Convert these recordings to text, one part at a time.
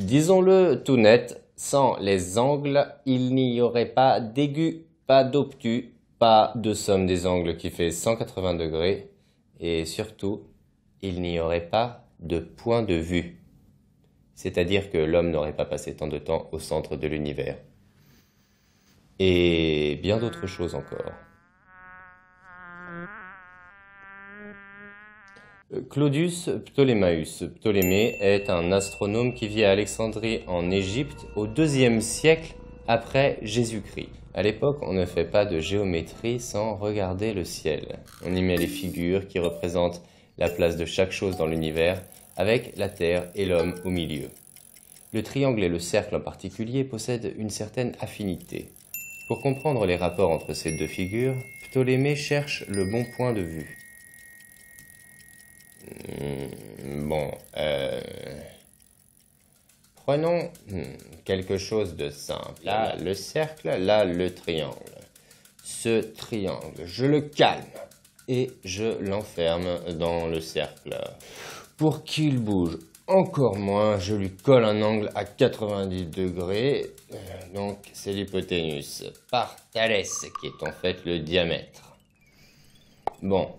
Disons-le tout net, sans les angles, il n'y aurait pas d'aigu, pas d'obtus, pas de somme des angles qui fait 180 degrés, et surtout, il n'y aurait pas de point de vue. C'est-à-dire que l'homme n'aurait pas passé tant de temps au centre de l'univers. Et bien d'autres choses encore. Claudius Ptolémaeus. Ptolémée est un astronome qui vit à Alexandrie en Égypte au IIe siècle après Jésus-Christ. À l'époque, on ne fait pas de géométrie sans regarder le ciel. On y met les figures qui représentent la place de chaque chose dans l'univers, avec la Terre et l'homme au milieu. Le triangle et le cercle en particulier possèdent une certaine affinité. Pour comprendre les rapports entre ces deux figures, Ptolémée cherche le bon point de vue. Prenons quelque chose de simple. Là, le cercle, là, le triangle. Ce triangle, je le calme et je l'enferme dans le cercle. Pour qu'il bouge encore moins, je lui colle un angle à 90 degrés. Donc, c'est l'hypoténuse par Thalès, qui est en fait le diamètre. Bon.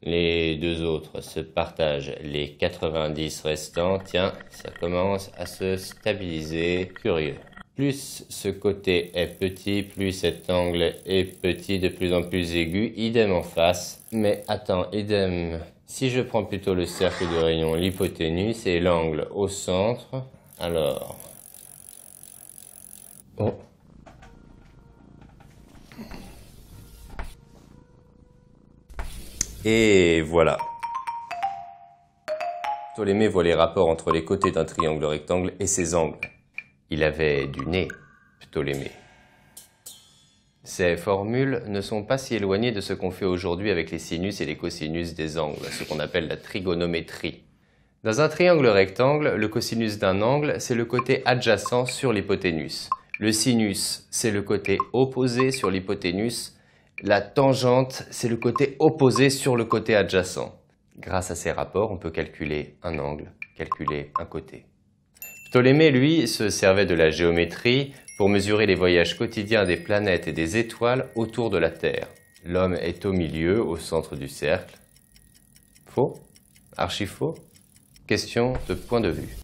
Les deux autres se partagent les 90 restants. Tiens, ça commence à se stabiliser. Curieux. Plus ce côté est petit, plus cet angle est petit, de plus en plus aigu. Idem en face. Mais attends, idem. Si je prends plutôt le cercle de rayon, l'hypoténuse et l'angle au centre, alors... Oh. Et voilà. Ptolémée voit les rapports entre les côtés d'un triangle rectangle et ses angles. Il avait du nez, Ptolémée. Ces formules ne sont pas si éloignées de ce qu'on fait aujourd'hui avec les sinus et les cosinus des angles, ce qu'on appelle la trigonométrie. Dans un triangle rectangle, le cosinus d'un angle, c'est le côté adjacent sur l'hypoténuse. Le sinus, c'est le côté opposé sur l'hypoténuse. La tangente, c'est le côté opposé sur le côté adjacent. Grâce à ces rapports, on peut calculer un angle, calculer un côté. Ptolémée, lui, se servait de la géométrie pour mesurer les voyages quotidiens des planètes et des étoiles autour de la Terre. L'homme est au milieu, au centre du cercle. Faux? Archi faux? Question de point de vue.